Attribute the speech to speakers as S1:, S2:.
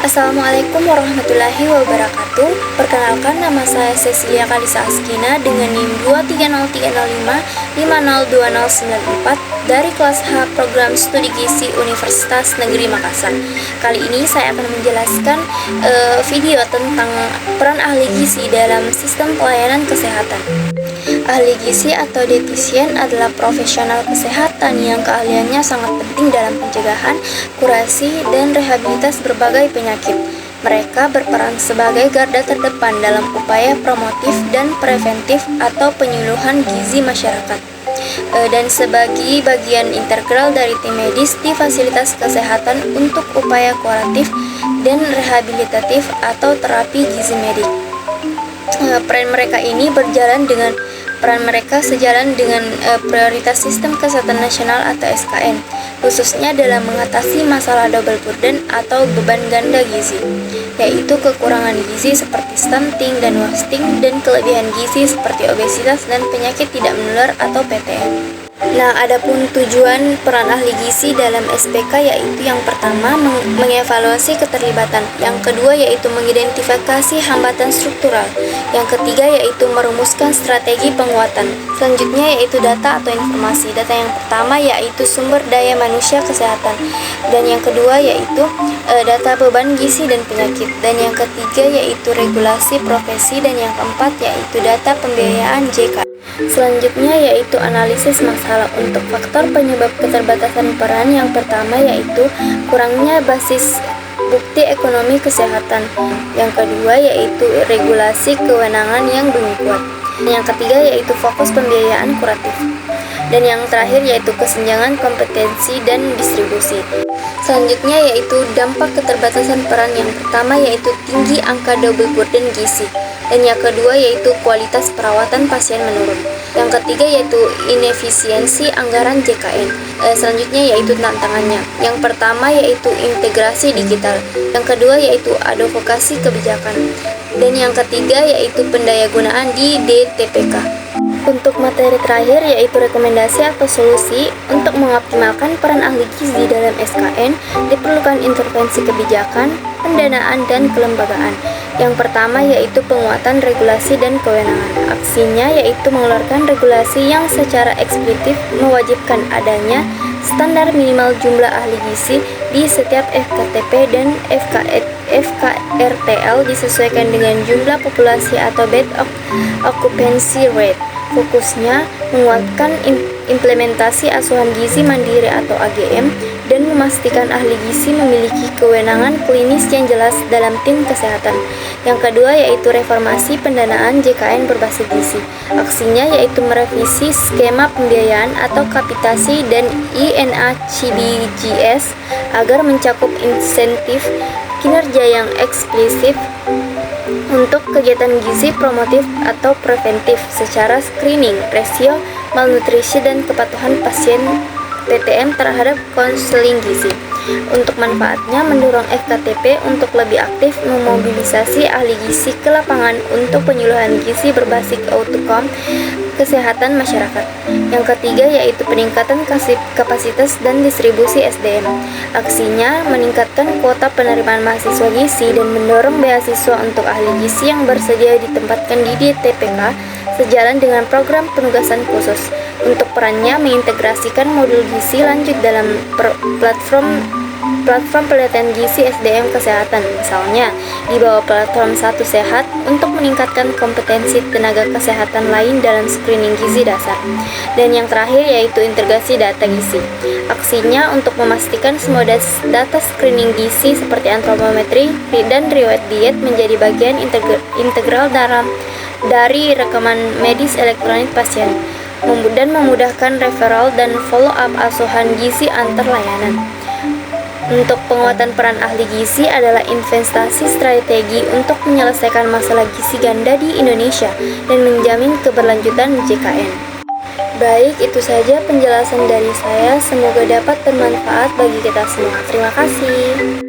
S1: Assalamualaikum warahmatullahi wabarakatuh. Perkenalkan, nama saya Cecilia Kalisa Askina dengan NIM 23035050294 dari kelas H Program Studi Gizi Universitas Negeri Makassar. Kali ini saya akan menjelaskan video tentang peran ahli gizi dalam sistem pelayanan kesehatan. Ahli gizi atau dietitian adalah profesional kesehatan yang keahliannya sangat penting dalam pencegahan, kurasi, dan rehabilitas berbagai penyakit. Mereka berperan sebagai garda terdepan dalam upaya promotif dan preventif atau penyuluhan gizi masyarakat, dan sebagai bagian integral dari tim medis di fasilitas kesehatan untuk upaya kuratif dan rehabilitatif atau terapi gizi medik. Peran mereka sejalan dengan prioritas Sistem Kesehatan Nasional atau SKN, khususnya dalam mengatasi masalah double burden atau beban ganda gizi, yaitu kekurangan gizi seperti stunting dan wasting, dan kelebihan gizi seperti obesitas dan penyakit tidak menular atau PTM. Nah, adapun tujuan peran ahli gizi dalam SPK yaitu yang pertama mengevaluasi keterlibatan, yang kedua yaitu mengidentifikasi hambatan struktural, yang ketiga yaitu merumuskan strategi penguatan, selanjutnya yaitu data atau informasi. Data yang pertama yaitu sumber daya manusia kesehatan, dan yang kedua yaitu data beban gizi dan penyakit, dan yang ketiga yaitu regulasi profesi, dan yang keempat yaitu data pembiayaan JK. Selanjutnya yaitu analisis masalah. Untuk faktor penyebab keterbatasan peran, yang pertama yaitu kurangnya basis bukti ekonomi kesehatan, yang kedua yaitu regulasi kewenangan yang belum kuat, yang ketiga yaitu fokus pembiayaan kuratif, dan yang terakhir yaitu kesenjangan kompetensi dan distribusi. Selanjutnya yaitu dampak keterbatasan peran, yang pertama yaitu tinggi angka double burden gizi, dan yang kedua yaitu kualitas perawatan pasien menurun, yang ketiga yaitu inefisiensi anggaran JKN. Selanjutnya yaitu tantangannya, yang pertama yaitu integrasi digital, yang kedua yaitu advokasi kebijakan, dan yang ketiga yaitu pendayagunaan di DTPK. Untuk materi terakhir yaitu rekomendasi atau solusi untuk mengoptimalkan peran ahli gizi dalam SKN, diperlukan intervensi kebijakan, pendanaan, dan kelembagaan. Yang pertama yaitu penguatan regulasi dan kewenangan. Aksinya yaitu mengeluarkan regulasi yang secara eksplisit mewajibkan adanya standar minimal jumlah ahli gizi di setiap FKTP dan FKRTL disesuaikan dengan jumlah populasi atau bed occupancy rate. Fokusnya menguatkan implementasi asuhan gizi mandiri atau AGM, dan memastikan ahli gizi memiliki kewenangan klinis yang jelas dalam tim kesehatan. Yang kedua yaitu reformasi pendanaan JKN berbasis gizi. Aksinya yaitu merevisi skema pembiayaan atau kapitasi dan INA CBGS agar mencakup insentif kinerja yang eksplisit untuk kegiatan gizi promotif atau preventif secara screening, rasio malnutrisi, dan kepatuhan pasien PTM terhadap konseling gizi. Untuk manfaatnya, mendorong FKTP untuk lebih aktif memobilisasi ahli gizi ke lapangan untuk penyuluhan gizi berbasis outcome kesehatan masyarakat. Yang ketiga yaitu peningkatan kapasitas dan distribusi SDM. Aksinya meningkatkan kuota penerimaan mahasiswa gizi dan mendorong beasiswa untuk ahli gizi yang bersedia ditempatkan di DTPK sejalan dengan program penugasan khusus. Untuk perannya mengintegrasikan modul gizi lanjut dalam platform pelatihan gizi SDM kesehatan, misalnya di bawah platform Satu Sehat untuk meningkatkan kompetensi tenaga kesehatan lain dalam screening gizi dasar. Dan yang terakhir yaitu integrasi data gizi. Aksinya untuk memastikan semua data screening gizi seperti antropometri dan riwayat diet menjadi bagian integral dari rekaman medis elektronik pasien, dan memudahkan referral dan follow-up asuhan gizi antar layanan. Untuk penguatan peran ahli gizi adalah investasi strategi untuk menyelesaikan masalah gizi ganda di Indonesia dan menjamin keberlanjutan JKN. Baik, itu saja penjelasan dari saya. Semoga dapat bermanfaat bagi kita semua. Terima kasih.